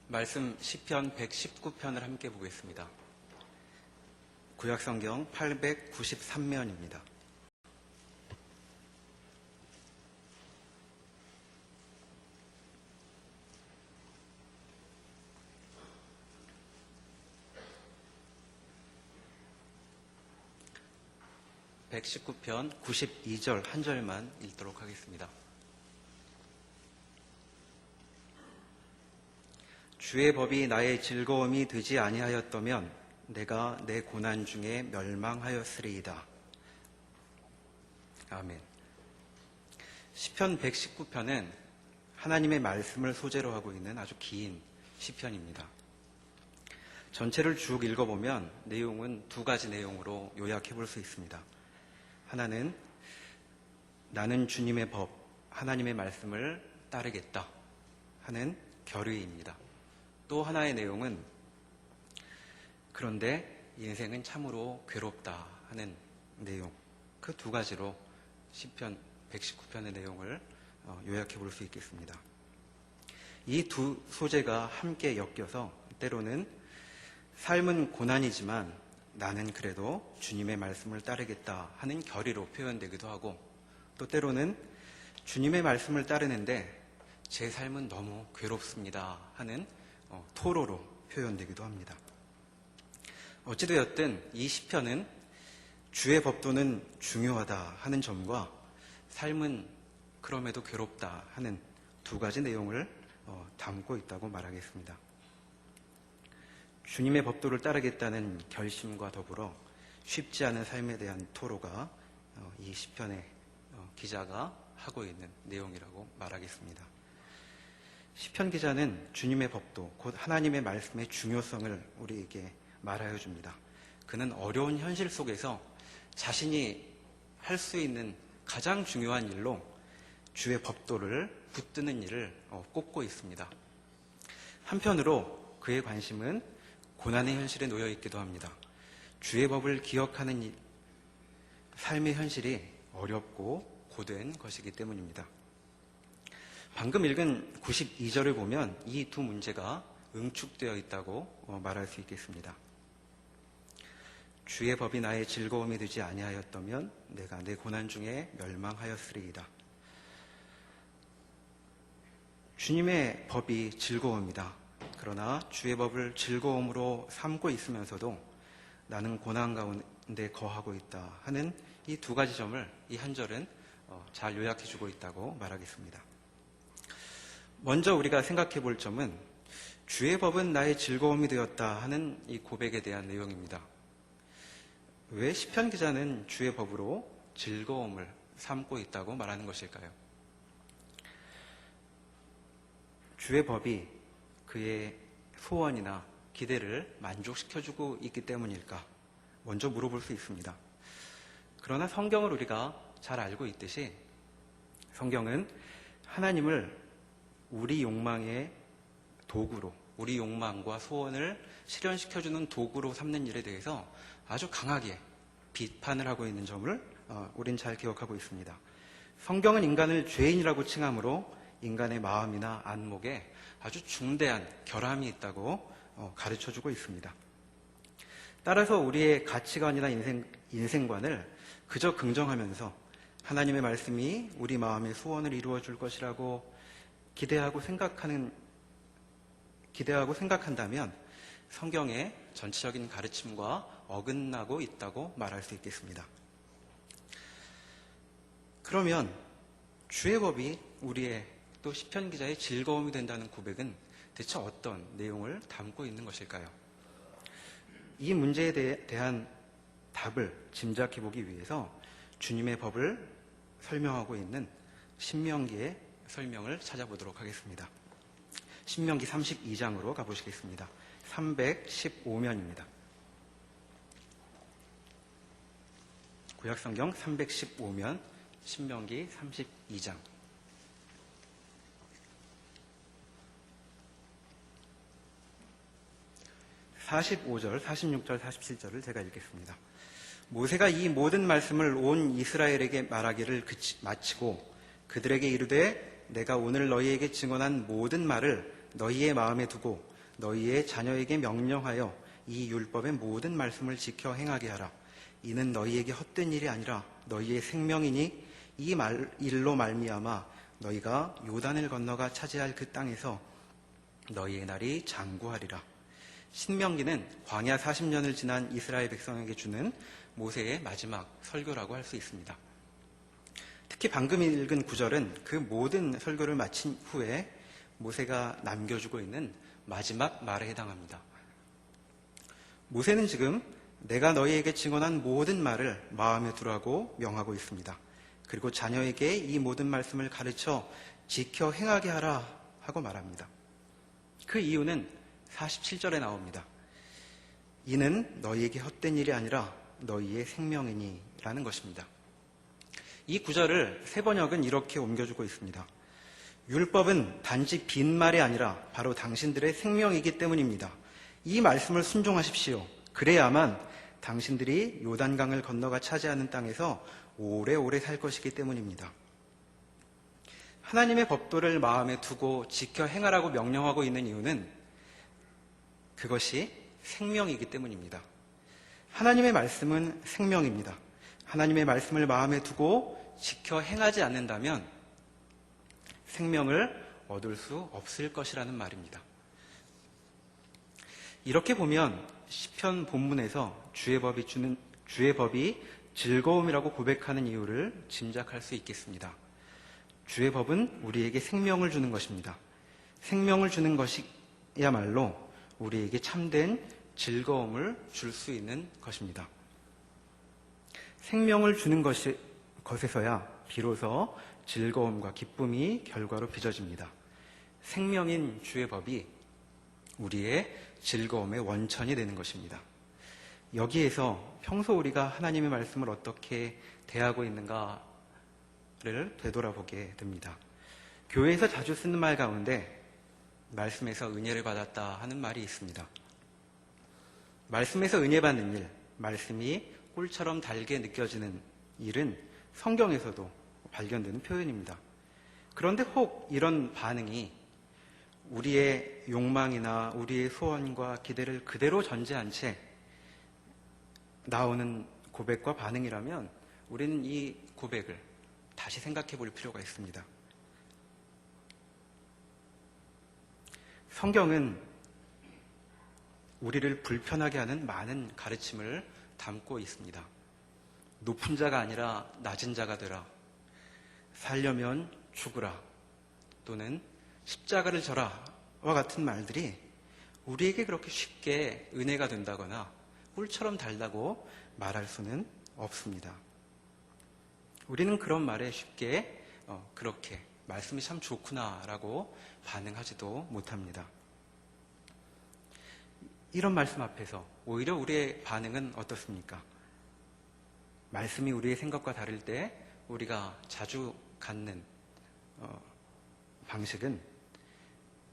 말씀 시편 119편을 함께 보겠습니다. 구약성경 893면입니다. (119편) 92절 한 절만 읽도록 하겠습니다. 주의 법이 나의 즐거움이 되지 아니하였더면 내가 내 고난 중에 멸망하였으리이다. 아멘. 시편 119편은 하나님의 말씀을 소재로 하고 있는 아주 긴 시편입니다. 전체를 쭉 읽어보면 내용은 두 가지 내용으로 요약해 볼 수 있습니다. 하나는 나는 주님의 법, 하나님의 말씀을 따르겠다 하는 결의입니다. 또 하나의 내용은 그런데 인생은 참으로 괴롭다 하는 내용, 그 두 가지로 시편 119편의 내용을 요약해 볼 수 있겠습니다. 이 두 소재가 함께 엮여서 때로는 삶은 고난이지만 나는 그래도 주님의 말씀을 따르겠다 하는 결의로 표현되기도 하고, 또 때로는 주님의 말씀을 따르는데 제 삶은 너무 괴롭습니다 하는 토로로 표현되기도 합니다. 어찌되었든 이 시편은 주의 법도는 중요하다 하는 점과 삶은 그럼에도 괴롭다 하는 두 가지 내용을 담고 있다고 말하겠습니다. 주님의 법도를 따르겠다는 결심과 더불어 쉽지 않은 삶에 대한 토로가 이 시편의 기자가 하고 있는 내용이라고 말하겠습니다. 시편 기자는 주님의 법도, 곧 하나님의 말씀의 중요성을 우리에게 말하여 줍니다. 그는 어려운 현실 속에서 자신이 할 수 있는 가장 중요한 일로 주의 법도를 붙드는 일을 꼽고 있습니다. 한편으로 그의 관심은 고난의 현실에 놓여 있기도 합니다. 주의 법을 기억하는 삶의 현실이 어렵고 고된 것이기 때문입니다. 방금 읽은 92절을 보면 이 두 문제가 응축되어 있다고 말할 수 있겠습니다. 주의 법이 나의 즐거움이 되지 아니하였다면 내가 내 고난 중에 멸망하였으리이다. 주님의 법이 즐거움이다. 그러나 주의 법을 즐거움으로 삼고 있으면서도 나는 고난 가운데 거하고 있다 하는 이 두 가지 점을 이 한 절은 잘 요약해주고 있다고 말하겠습니다. 먼저 우리가 생각해 볼 점은 주의 법은 나의 즐거움이 되었다 하는 이 고백에 대한 내용입니다. 왜 시편 기자는 주의 법으로 즐거움을 삼고 있다고 말하는 것일까요? 주의 법이 그의 소원이나 기대를 만족시켜주고 있기 때문일까? 먼저 물어볼 수 있습니다. 그러나 성경을 우리가 잘 알고 있듯이 성경은 하나님을 우리 욕망의 도구로, 우리 욕망과 소원을 실현시켜주는 도구로 삼는 일에 대해서 아주 강하게 비판을 하고 있는 점을 우린 잘 기억하고 있습니다. 성경은 인간을 죄인이라고 칭하므로 인간의 마음이나 안목에 아주 중대한 결함이 있다고 가르쳐주고 있습니다. 따라서 우리의 가치관이나 인생관을 그저 긍정하면서 하나님의 말씀이 우리 마음의 소원을 이루어 줄 것이라고 기대하고 생각한다면 성경의 전체적인 가르침과 어긋나고 있다고 말할 수 있겠습니다. 그러면 주의 법이 우리의 또 시편 기자의 즐거움이 된다는 고백은 대체 어떤 내용을 담고 있는 것일까요? 이 문제에 대한 답을 짐작해 보기 위해서 주님의 법을 설명하고 있는 신명기의 설명을 찾아보도록 하겠습니다. 신명기 32장으로 가보시겠습니다. 315면입니다. 구약성경 315면 신명기 32장. (45절) (46절) (47절을) 제가 읽겠습니다. 모세가 이 모든 말씀을 온 이스라엘에게 말하기를 마치고 그들에게 이르되 내가 오늘 너희에게 증언한 모든 말을 너희의 마음에 두고 너희의 자녀에게 명령하여 이 율법의 모든 말씀을 지켜 행하게 하라. 이는 너희에게 헛된 일이 아니라 너희의 생명이니 이 일로 말미암아 너희가 요단을 건너가 차지할 그 땅에서 너희의 날이 장구하리라. 신명기는 광야 40년을 지난 이스라엘 백성에게 주는 모세의 마지막 설교라고 할 수 있습니다. 특히 방금 읽은 구절은 그 모든 설교를 마친 후에 모세가 남겨주고 있는 마지막 말에 해당합니다. 모세는 지금 내가 너희에게 증언한 모든 말을 마음에 두라고 명하고 있습니다. 그리고 자녀에게 이 모든 말씀을 가르쳐 지켜 행하게 하라 하고 말합니다. 그 이유는 47절에 나옵니다. 이는 너희에게 헛된 일이 아니라 너희의 생명이니 라는 것입니다. 이 구절을 세번역은 이렇게 옮겨주고 있습니다. 율법은 단지 빈말이 아니라 바로 당신들의 생명이기 때문입니다. 이 말씀을 순종하십시오. 그래야만 당신들이 요단강을 건너가 차지하는 땅에서 오래오래 살 것이기 때문입니다. 하나님의 법도를 마음에 두고 지켜 행하라고 명령하고 있는 이유는 그것이 생명이기 때문입니다. 하나님의 말씀은 생명입니다. 하나님의 말씀을 마음에 두고 지켜 행하지 않는다면 생명을 얻을 수 없을 것이라는 말입니다. 이렇게 보면 시편 본문에서 주의 법이 즐거움이라고 고백하는 이유를 짐작할 수 있겠습니다. 주의 법은 우리에게 생명을 주는 것입니다. 생명을 주는 것이야말로 우리에게 참된 즐거움을 줄 수 있는 것입니다. 생명을 주는 것에서야 비로소 즐거움과 기쁨이 결과로 빚어집니다. 생명인 주의 법이 우리의 즐거움의 원천이 되는 것입니다. 여기에서 평소 우리가 하나님의 말씀을 어떻게 대하고 있는가를 되돌아보게 됩니다. 교회에서 자주 쓰는 말 가운데 말씀에서 은혜를 받았다 하는 말이 있습니다. 말씀에서 은혜 받는 일, 말씀이 꿀처럼 달게 느껴지는 일은 성경에서도 발견되는 표현입니다. 그런데 혹 이런 반응이 우리의 욕망이나 우리의 소원과 기대를 그대로 전제한 채 나오는 고백과 반응이라면 우리는 이 고백을 다시 생각해 볼 필요가 있습니다. 성경은 우리를 불편하게 하는 많은 가르침을 담고 있습니다. 높은 자가 아니라 낮은 자가 되라. 살려면 죽으라. 또는 십자가를 져라와 같은 말들이 우리에게 그렇게 쉽게 은혜가 된다거나 꿀처럼 달다고 말할 수는 없습니다. 우리는 그런 말에 쉽게 그렇게 말씀이 참 좋구나라고 반응하지도 못합니다. 이런 말씀 앞에서 오히려 우리의 반응은 어떻습니까? 말씀이 우리의 생각과 다를 때 우리가 자주 갖는 방식은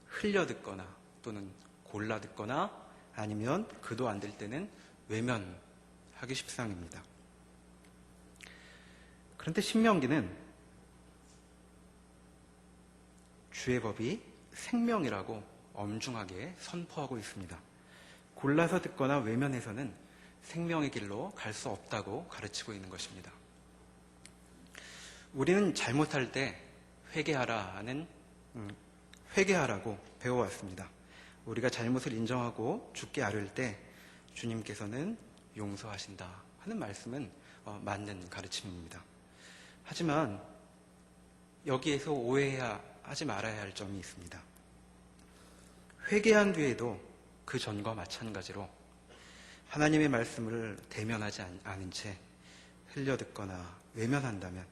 흘려 듣거나 또는 골라 듣거나 아니면 그도 안 될 때는 외면하기 십상입니다. 그런데 신명기는 주의 법이 생명이라고 엄중하게 선포하고 있습니다. 골라서 듣거나 외면해서는 생명의 길로 갈 수 없다고 가르치고 있는 것입니다. 우리는 잘못할 때 회개하라고 배워왔습니다. 우리가 잘못을 인정하고 죽게 아뢰을 때 주님께서는 용서하신다 하는 말씀은 맞는 가르침입니다. 하지만 여기에서 오해하지 말아야 할 점이 있습니다. 회개한 뒤에도 그 전과 마찬가지로 하나님의 말씀을 대면하지 않은 채 흘려듣거나 외면한다면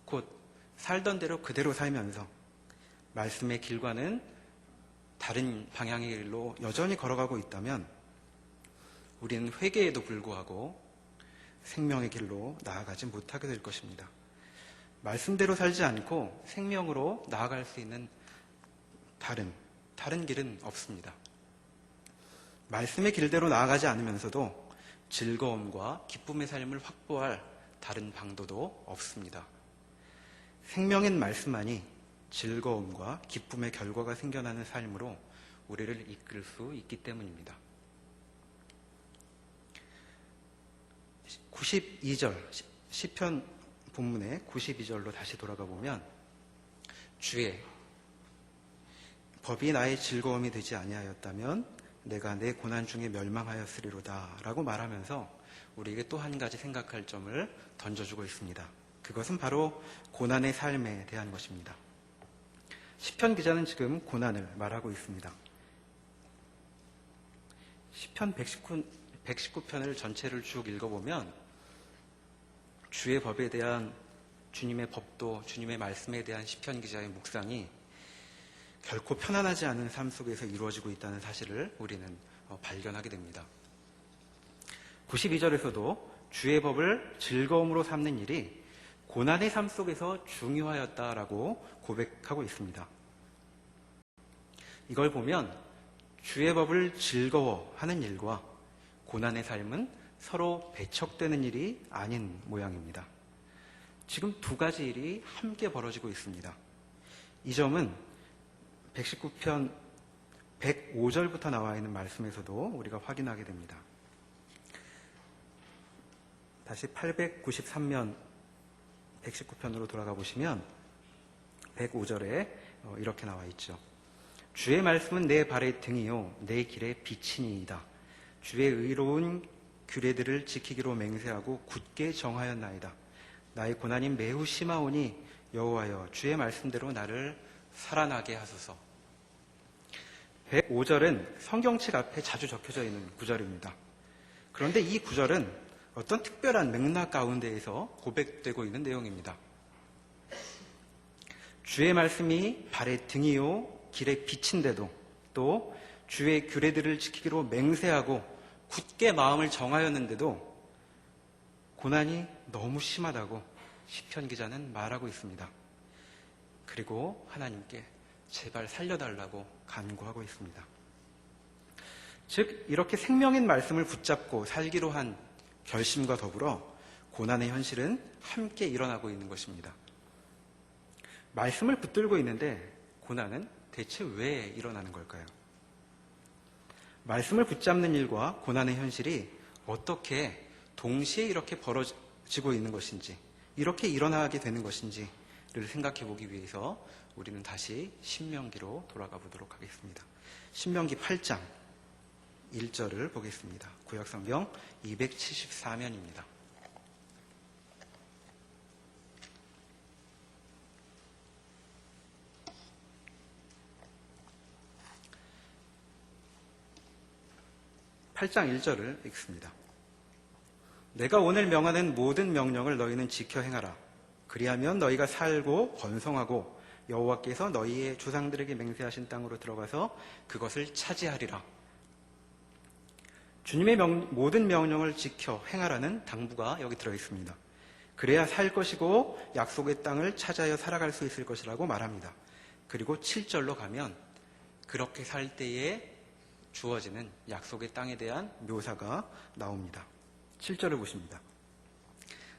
곧 살던 대로 그대로 살면서 말씀의 길과는 다른 방향의 길로 여전히 걸어가고 있다면 우리는 회개에도 불구하고 생명의 길로 나아가지 못하게 될 것입니다. 말씀대로 살지 않고 생명으로 나아갈 수 있는 다른 길은 없습니다. 말씀의 길대로 나아가지 않으면서도 즐거움과 기쁨의 삶을 확보할 다른 방도도 없습니다. 생명인 말씀만이 즐거움과 기쁨의 결과가 생겨나는 삶으로 우리를 이끌 수 있기 때문입니다. 92절, 시편 본문의 92절로 다시 돌아가 보면 주의 법이 나의 즐거움이 되지 아니하였다면 내가 내 고난 중에 멸망하였으리로다 라고 말하면서 우리에게 또 한 가지 생각할 점을 던져주고 있습니다. 그것은 바로 고난의 삶에 대한 것입니다. 시편 기자는 지금 고난을 말하고 있습니다. 시편 119편을 전체를 쭉 읽어보면 주의 법에 대한 주님의 법도, 주님의 말씀에 대한 시편 기자의 묵상이 결코 편안하지 않은 삶 속에서 이루어지고 있다는 사실을 우리는 발견하게 됩니다. 92절에서도 주의 법을 즐거움으로 삼는 일이 고난의 삶 속에서 중요하였다라고 고백하고 있습니다. 이걸 보면 주의 법을 즐거워하는 일과 고난의 삶은 서로 배척되는 일이 아닌 모양입니다. 지금 두 가지 일이 함께 벌어지고 있습니다. 이 점은 119편 105절부터 나와 있는 말씀에서도 우리가 확인하게 됩니다. 다시 893면 119편으로 돌아가 보시면 105절에 이렇게 나와 있죠. 주의 말씀은 내 발의 등이요 내 길의 빛이니이다. 주의 의로운 규례들을 지키기로 맹세하고 굳게 정하였나이다. 나의 고난이 매우 심하오니 여호와여 주의 말씀대로 나를 살아나게 하소서. 105절은 성경책 앞에 자주 적혀져 있는 구절입니다. 그런데 이 구절은 어떤 특별한 맥락 가운데에서 고백되고 있는 내용입니다. 주의 말씀이 발의 등이요 길의 빛인데도 또 주의 규례들을 지키기로 맹세하고 굳게 마음을 정하였는데도 고난이 너무 심하다고 시편 기자는 말하고 있습니다. 그리고 하나님께 제발 살려달라고 간구하고 있습니다. 즉 이렇게 생명인 말씀을 붙잡고 살기로 한 결심과 더불어 고난의 현실은 함께 일어나고 있는 것입니다. 말씀을 붙들고 있는데 고난은 대체 왜 일어나는 걸까요? 말씀을 붙잡는 일과 고난의 현실이 어떻게 동시에 이렇게 벌어지고 있는 것인지, 이렇게 일어나게 되는 것인지를 생각해 보기 위해서 우리는 다시 신명기로 돌아가 보도록 하겠습니다. 신명기 8장 1절을 보겠습니다. 구약성경 274면입니다. (8장 1절을) 읽습니다. 내가 오늘 명하는 모든 명령을 너희는 지켜 행하라. 그리하면 너희가 살고 번성하고 여호와께서 너희의 조상들에게 맹세하신 땅으로 들어가서 그것을 차지하리라. 주님의 모든 명령을 지켜 행하라는 당부가 여기 들어있습니다. 그래야 살 것이고 약속의 땅을 차지하여 살아갈 수 있을 것이라고 말합니다. 그리고 7절로 가면 그렇게 살 때에 주어지는 약속의 땅에 대한 묘사가 나옵니다. 7절을 보십니다.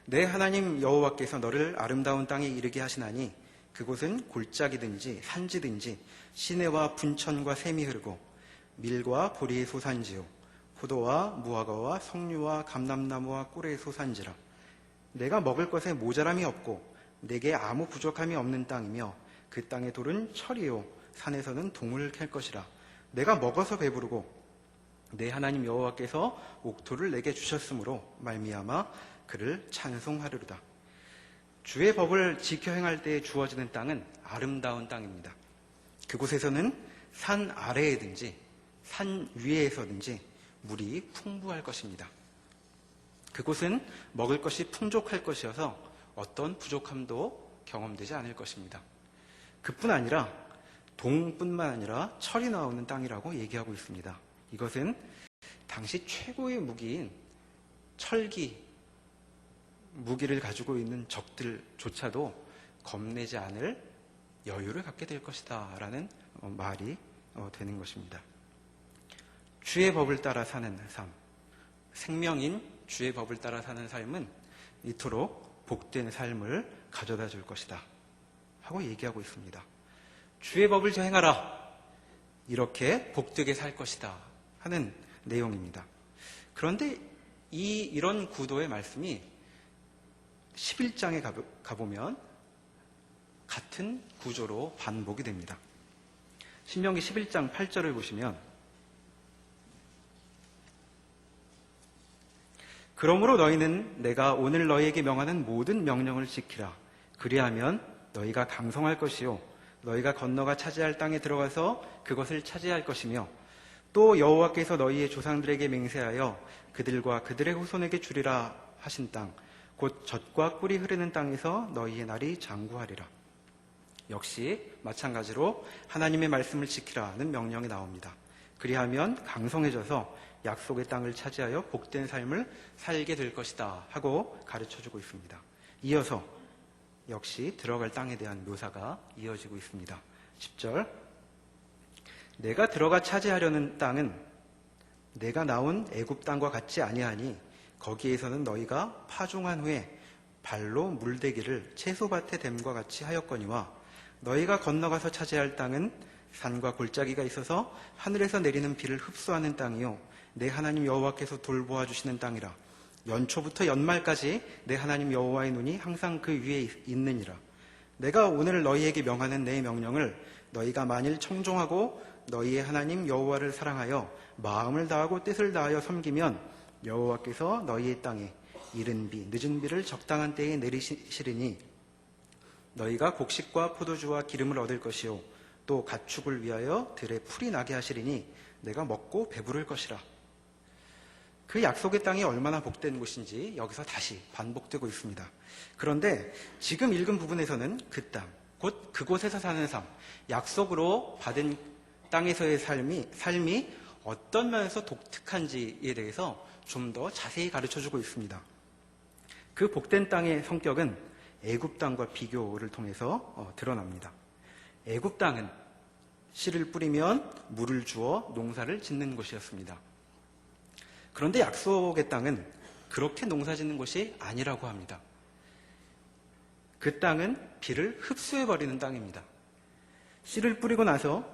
내 하나님 여호와께서 너를 아름다운 땅에 이르게 하시나니 그곳은 골짜기든지 산지든지 시내와 분천과 샘이 흐르고 밀과 보리의 소산지요 포도와 무화과와 석류와 감람나무와 꿀의 소산지라. 내가 먹을 것에 모자람이 없고 내게 아무 부족함이 없는 땅이며 그 땅의 돌은 철이요 산에서는 동을 캘 것이라. 내가 먹어서 배부르고 내 하나님 여호와께서 옥토를 내게 주셨으므로 말미암아 그를 찬송하리로다. 주의 법을 지켜 행할 때에 주어지는 땅은 아름다운 땅입니다. 그곳에서는 산 아래에든지 산 위에서든지 물이 풍부할 것입니다. 그곳은 먹을 것이 풍족할 것이어서 어떤 부족함도 경험되지 않을 것입니다. 그뿐 아니라 동뿐만 아니라 철이 나오는 땅이라고 얘기하고 있습니다. 이것은 당시 최고의 무기인 철기, 무기를 가지고 있는 적들조차도 겁내지 않을 여유를 갖게 될 것이다 라는 말이 되는 것입니다. 주의 법을 따라 사는 삶, 생명인 주의 법을 따라 사는 삶은 이토록 복된 삶을 가져다 줄 것이다 하고 얘기하고 있습니다. 주의 법을 행하라. 이렇게 복되게 살 것이다 하는 내용입니다. 그런데 이런 구도의 말씀이 11장에 가보면 같은 구조로 반복이 됩니다. 신명기 11장 8절을 보시면 그러므로 너희는 내가 오늘 너희에게 명하는 모든 명령을 지키라. 그리하면 너희가 강성할 것이요 너희가 건너가 차지할 땅에 들어가서 그것을 차지할 것이며 또 여호와께서 너희의 조상들에게 맹세하여 그들과 그들의 후손에게 주리라 하신 땅 곧 젖과 꿀이 흐르는 땅에서 너희의 날이 장구하리라. 역시 마찬가지로 하나님의 말씀을 지키라는 명령이 나옵니다. 그리하면 강성해져서 약속의 땅을 차지하여 복된 삶을 살게 될 것이다 하고 가르쳐주고 있습니다. 이어서 역시 들어갈 땅에 대한 묘사가 이어지고 있습니다. 10절 내가 들어가 차지하려는 땅은 내가 나온 애굽 땅과 같지 아니하니 거기에서는 너희가 파종한 후에 발로 물대기를 채소밭에 댐과 같이 하였거니와 너희가 건너가서 차지할 땅은 산과 골짜기가 있어서 하늘에서 내리는 비를 흡수하는 땅이요 내 하나님 여호와께서 돌보아 주시는 땅이라. 연초부터 연말까지 내 하나님 여호와의 눈이 항상 그 위에 있느니라. 내가 오늘 너희에게 명하는 내 명령을 너희가 만일 청종하고 너희의 하나님 여호와를 사랑하여 마음을 다하고 뜻을 다하여 섬기면 여호와께서 너희의 땅에 이른 비 늦은 비를 적당한 때에 내리시리니 너희가 곡식과 포도주와 기름을 얻을 것이요 또 가축을 위하여 들에 풀이 나게 하시리니 내가 먹고 배부를 것이라. 그 약속의 땅이 얼마나 복된 곳인지 여기서 다시 반복되고 있습니다. 그런데 지금 읽은 부분에서는 그 땅, 곧 그곳에서 사는 삶, 약속으로 받은 땅에서의 삶이 어떤 면에서 독특한지에 대해서 좀 더 자세히 가르쳐주고 있습니다. 그 복된 땅의 성격은 애굽 땅과 비교를 통해서 드러납니다. 애굽 땅은 씨를 뿌리면 물을 주어 농사를 짓는 곳이었습니다. 그런데 약속의 땅은 그렇게 농사 짓는 곳이 아니라고 합니다. 그 땅은 비를 흡수해버리는 땅입니다. 씨를 뿌리고 나서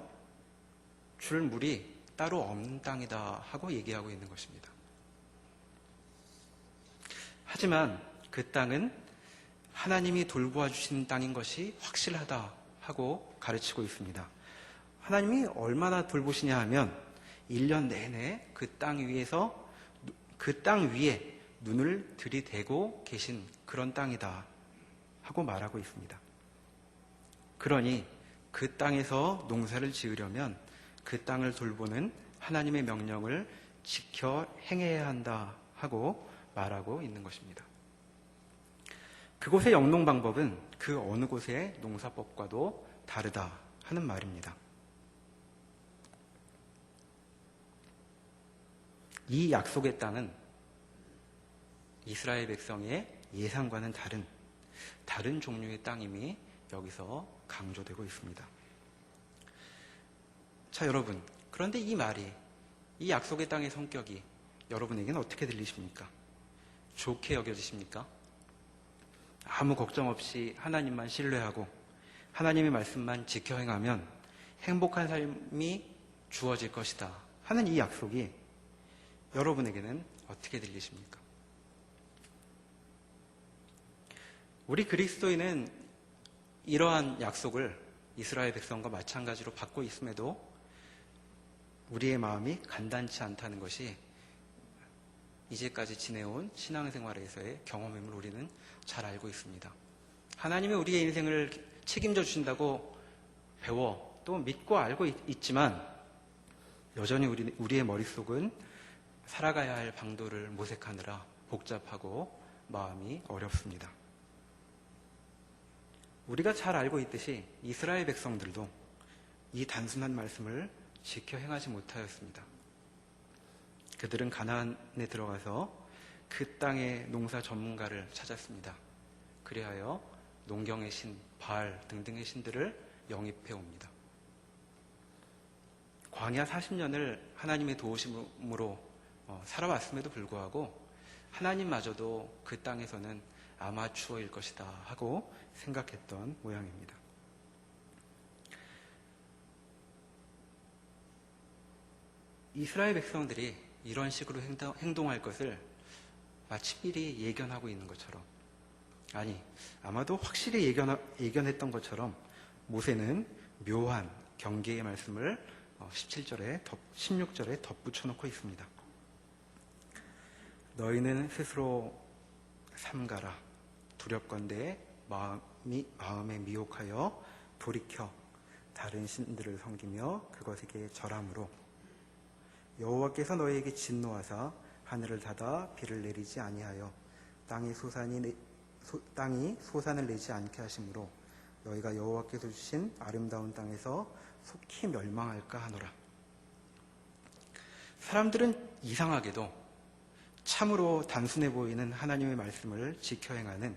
줄 물이 따로 없는 땅이다 하고 얘기하고 있는 것입니다. 하지만 그 땅은 하나님이 돌보아 주시는 땅인 것이 확실하다 하고 가르치고 있습니다. 하나님이 얼마나 돌보시냐 하면 1년 내내 그 땅 위에 눈을 들이대고 계신 그런 땅이다 하고 말하고 있습니다. 그러니 그 땅에서 농사를 지으려면 그 땅을 돌보는 하나님의 명령을 지켜 행해야 한다 하고 말하고 있는 것입니다. 그곳의 영농 방법은 그 어느 곳의 농사법과도 다르다 하는 말입니다. 이 약속의 땅은 이스라엘 백성의 예상과는 다른 종류의 땅임이 여기서 강조되고 있습니다. 자, 여러분, 그런데 이 약속의 땅의 성격이 여러분에게는 어떻게 들리십니까? 좋게 여겨지십니까? 아무 걱정 없이 하나님만 신뢰하고 하나님의 말씀만 지켜 행하면 행복한 삶이 주어질 것이다 하는 이 약속이 여러분에게는 어떻게 들리십니까? 우리 그리스도인은 이러한 약속을 이스라엘 백성과 마찬가지로 받고 있음에도 우리의 마음이 간단치 않다는 것이 이제까지 지내온 신앙생활에서의 경험임을 우리는 잘 알고 있습니다. 하나님이 우리의 인생을 책임져 주신다고 배워 또 믿고 알고 있지만 여전히 우리의 머릿속은 살아가야 할 방도를 모색하느라 복잡하고 마음이 어렵습니다. 우리가 잘 알고 있듯이 이스라엘 백성들도 이 단순한 말씀을 지켜 행하지 못하였습니다. 그들은 가나안에 들어가서 그 땅의 농사 전문가를 찾았습니다. 그리하여 농경의 신, 바알 등등의 신들을 영입해 옵니다. 광야 40년을 하나님의 도우심으로 살아왔음에도 불구하고 하나님마저도 그 땅에서는 아마추어일 것이다 하고 생각했던 모양입니다. 이스라엘 백성들이 이런 식으로 행동할 것을 마치 미리 예견하고 있는 것처럼, 아니, 아마도 확실히 예견했던 것처럼 모세는 묘한 경계의 말씀을 16절에 덧붙여 놓고 있습니다. 너희는 스스로 삼가라. 두렵건대 마음에 미혹하여 돌이켜 다른 신들을 섬기며 그것에게 절함으로 여호와께서 너희에게 진노하사 하늘을 닫아 비를 내리지 아니하여 땅이 소산을 내지 않게 하심으로 너희가 여호와께서 주신 아름다운 땅에서 속히 멸망할까 하노라. 사람들은 이상하게도 참으로 단순해 보이는 하나님의 말씀을 지켜 행하는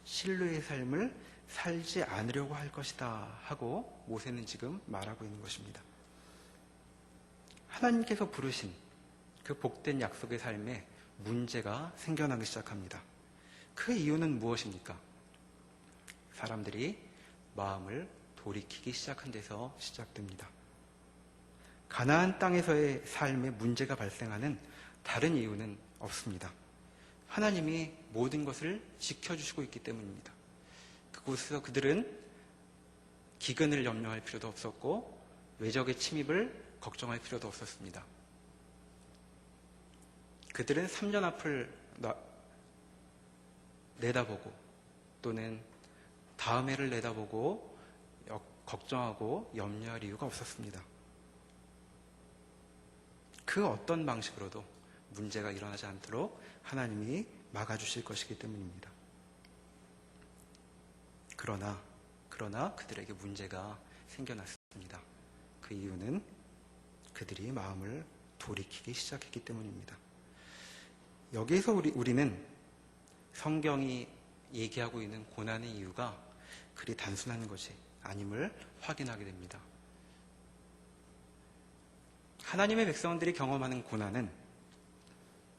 신뢰의 삶을 살지 않으려고 할 것이다 하고 모세는 지금 말하고 있는 것입니다. 하나님께서 부르신 그 복된 약속의 삶에 문제가 생겨나기 시작합니다. 그 이유는 무엇입니까? 사람들이 마음을 돌이키기 시작한 데서 시작됩니다. 가나안 땅에서의 삶에 문제가 발생하는 다른 이유는 없습니다. 하나님이 모든 것을 지켜주시고 있기 때문입니다. 그곳에서 그들은 기근을 염려할 필요도 없었고 외적의 침입을 걱정할 필요도 없었습니다. 그들은 3년 앞을 내다보고 또는 다음 해를 내다보고 걱정하고 염려할 이유가 없었습니다. 그 어떤 방식으로도 문제가 일어나지 않도록 하나님이 막아주실 것이기 때문입니다. 그러나 그들에게 문제가 생겨났습니다. 그 이유는 그들이 마음을 돌이키기 시작했기 때문입니다. 여기에서 우리는 성경이 얘기하고 있는 고난의 이유가 그리 단순한 것이 아님을 확인하게 됩니다. 하나님의 백성들이 경험하는 고난은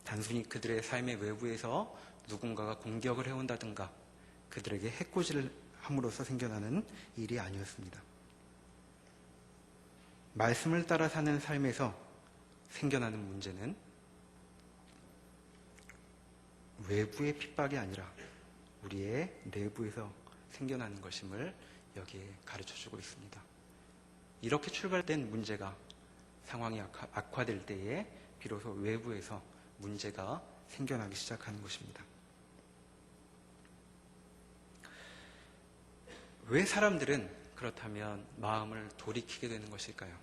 단순히 그들의 삶의 외부에서 누군가가 공격을 해온다든가 그들에게 해코지를 함으로써 생겨나는 일이 아니었습니다. 말씀을 따라 사는 삶에서 생겨나는 문제는 외부의 핍박이 아니라 우리의 내부에서 생겨나는 것임을 여기에 가르쳐주고 있습니다. 이렇게 출발된 문제가 상황이 악화될 때에 비로소 외부에서 문제가 생겨나기 시작하는 것입니다. 왜 사람들은 그렇다면 마음을 돌이키게 되는 것일까요?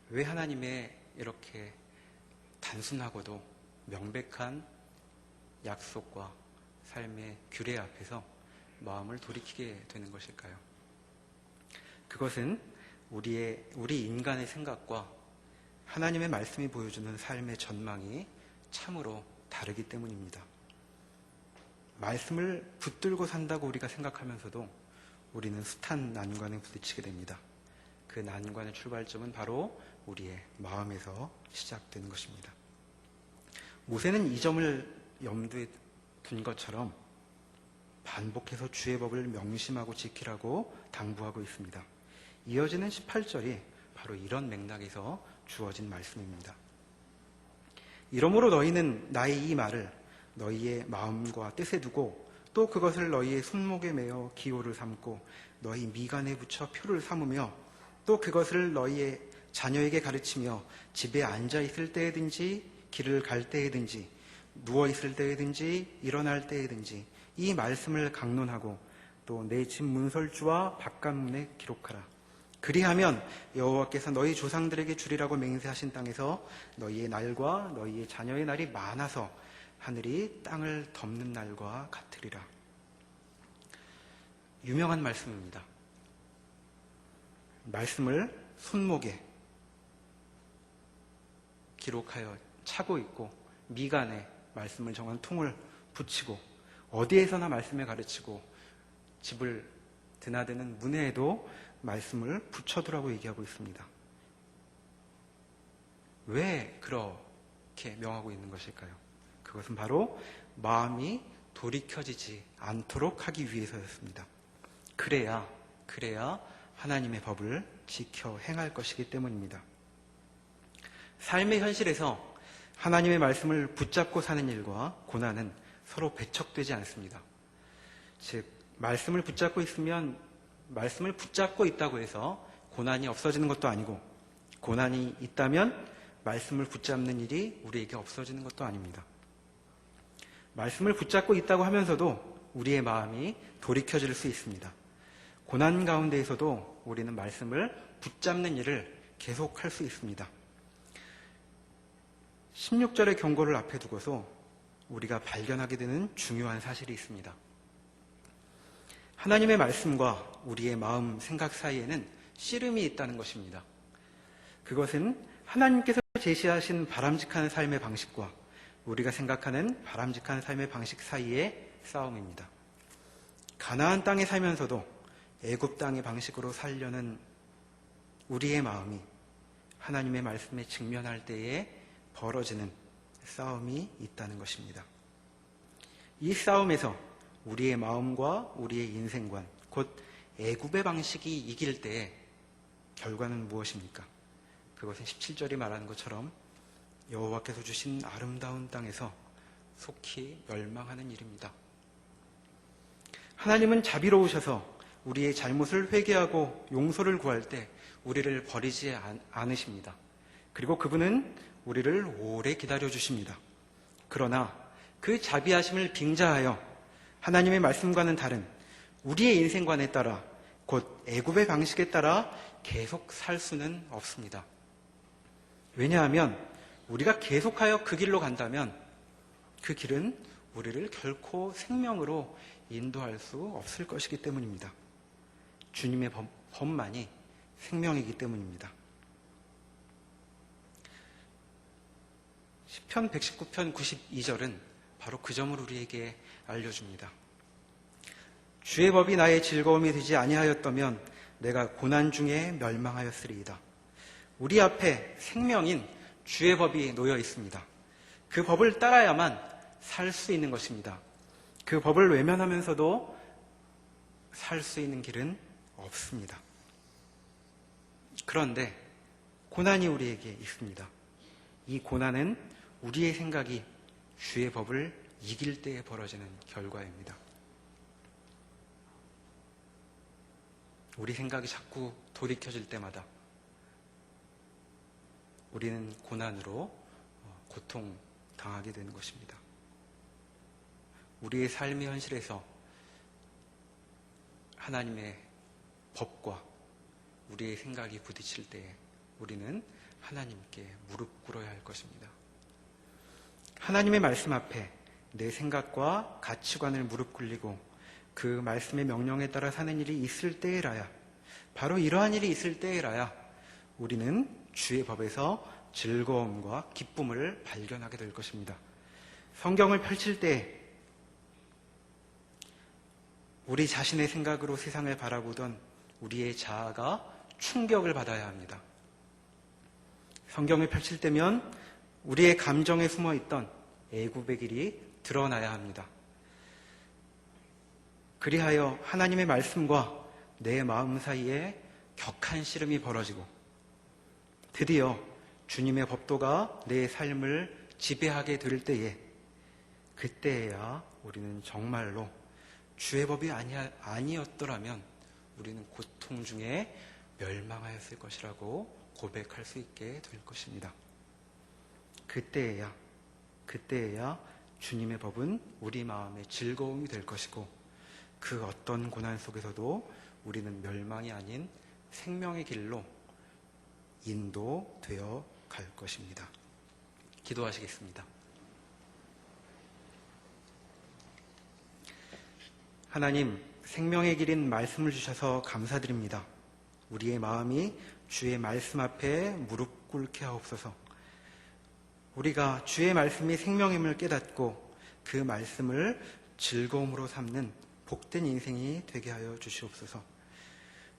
왜 하나님의 이렇게 단순하고도 명백한 약속과 삶의 규례 앞에서 마음을 돌이키게 되는 것일까요? 그것은 우리 인간의 생각과 하나님의 말씀이 보여주는 삶의 전망이 참으로 다르기 때문입니다. 말씀을 붙들고 산다고 우리가 생각하면서도 우리는 숱한 난관에 부딪히게 됩니다. 그 난관의 출발점은 바로 우리의 마음에서 시작되는 것입니다. 모세는 이 점을 염두에 둔 것처럼 반복해서 주의 법을 명심하고 지키라고 당부하고 있습니다. 이어지는 18절이 바로 이런 맥락에서 주어진 말씀입니다. 이러므로 너희는 나의 이 말을 너희의 마음과 뜻에 두고 또 그것을 너희의 손목에 매어 기호를 삼고 너희 미간에 붙여 표를 삼으며 또 그것을 너희의 자녀에게 가르치며 집에 앉아있을 때에든지 길을 갈 때에든지 누워있을 때에든지 일어날 때에든지 이 말씀을 강론하고 또 내 집 문설주와 바깥문에 기록하라. 그리하면 여호와께서 너희 조상들에게 주리라고 맹세하신 땅에서 너희의 날과 너희의 자녀의 날이 많아서 하늘이 땅을 덮는 날과 같으리라. 유명한 말씀입니다. 말씀을 손목에 기록하여 차고 있고 미간에 말씀을 정한 통을 붙이고 어디에서나 말씀을 가르치고 집을 드나드는 문에도 말씀을 붙여두라고 얘기하고 있습니다. 왜 그렇게 명하고 있는 것일까요? 그것은 바로 마음이 돌이켜지지 않도록 하기 위해서였습니다. 그래야 하나님의 법을 지켜 행할 것이기 때문입니다. 삶의 현실에서 하나님의 말씀을 붙잡고 사는 일과 고난은 서로 배척되지 않습니다. 즉, 말씀을 붙잡고 있으면 말씀을 붙잡고 있다고 해서 고난이 없어지는 것도 아니고, 고난이 있다면 말씀을 붙잡는 일이 우리에게 없어지는 것도 아닙니다. 말씀을 붙잡고 있다고 하면서도 우리의 마음이 돌이켜질 수 있습니다. 고난 가운데에서도 우리는 말씀을 붙잡는 일을 계속할 수 있습니다. 16절의 경고를 앞에 두고서 우리가 발견하게 되는 중요한 사실이 있습니다. 하나님의 말씀과 우리의 마음, 생각 사이에는 씨름이 있다는 것입니다. 그것은 하나님께서 제시하신 바람직한 삶의 방식과 우리가 생각하는 바람직한 삶의 방식 사이의 싸움입니다. 가나안 땅에 살면서도 애굽 땅의 방식으로 살려는 우리의 마음이 하나님의 말씀에 직면할 때에 벌어지는 싸움이 있다는 것입니다. 이 싸움에서 우리의 마음과 우리의 인생관, 곧 애굽의 방식이 이길 때의 결과는 무엇입니까? 그것은 17절이 말하는 것처럼 여호와께서 주신 아름다운 땅에서 속히 멸망하는 일입니다. 하나님은 자비로우셔서 우리의 잘못을 회개하고 용서를 구할 때 우리를 버리지 않으십니다. 그리고 그분은 우리를 오래 기다려주십니다. 그러나 그 자비하심을 빙자하여 하나님의 말씀과는 다른 우리의 인생관에 따라, 곧 애굽의 방식에 따라 계속 살 수는 없습니다. 왜냐하면 우리가 계속하여 그 길로 간다면 그 길은 우리를 결코 생명으로 인도할 수 없을 것이기 때문입니다. 주님의 법만이 생명이기 때문입니다. 시편 119편 92절은 바로 그 점을 우리에게 알려줍니다. 주의 법이 나의 즐거움이 되지 아니하였다면 내가 고난 중에 멸망하였으리이다. 우리 앞에 생명인 주의 법이 놓여 있습니다. 그 법을 따라야만 살 수 있는 것입니다. 그 법을 외면하면서도 살 수 있는 길은 없습니다. 그런데 고난이 우리에게 있습니다. 이 고난은 우리의 생각이 주의 법을 이길 때에 벌어지는 결과입니다. 우리 생각이 자꾸 돌이켜질 때마다 우리는 고난으로 고통당하게 되는 것입니다. 우리의 삶의 현실에서 하나님의 법과 우리의 생각이 부딪힐 때에 우리는 하나님께 무릎 꿇어야 할 것입니다. 하나님의 말씀 앞에 내 생각과 가치관을 무릎 꿇리고 그 말씀의 명령에 따라 사는 일이 있을 때에라야, 바로 이러한 일이 있을 때에라야 우리는 주의 법에서 즐거움과 기쁨을 발견하게 될 것입니다. 성경을 펼칠 때 우리 자신의 생각으로 세상을 바라보던 우리의 자아가 충격을 받아야 합니다. 성경을 펼칠 때면 우리의 감정에 숨어있던 애굽의 길이 드러나야 합니다. 그리하여 하나님의 말씀과 내 마음 사이에 격한 씨름이 벌어지고 드디어 주님의 법도가 내 삶을 지배하게 될 때에, 그때야 우리는 정말로 주의 법이 아니었더라면 우리는 고통 중에 멸망하였을 것이라고 고백할 수 있게 될 것입니다. 그때야 주님의 법은 우리 마음의 즐거움이 될 것이고, 그 어떤 고난 속에서도 우리는 멸망이 아닌 생명의 길로 인도되어 갈 것입니다. 기도하시겠습니다. 하나님, 생명의 길인 말씀을 주셔서 감사드립니다. 우리의 마음이 주의 말씀 앞에 무릎 꿇게 하옵소서. 우리가 주의 말씀이 생명임을 깨닫고 그 말씀을 즐거움으로 삼는 복된 인생이 되게 하여 주시옵소서.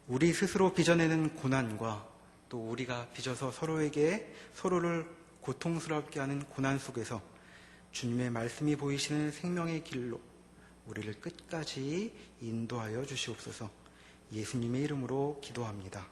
우리 스스로 빚어내는 고난과 또 우리가 빚어서 서로를 고통스럽게 하는 고난 속에서 주님의 말씀이 보이시는 생명의 길로 우리를 끝까지 인도하여 주시옵소서. 예수님의 이름으로 기도합니다.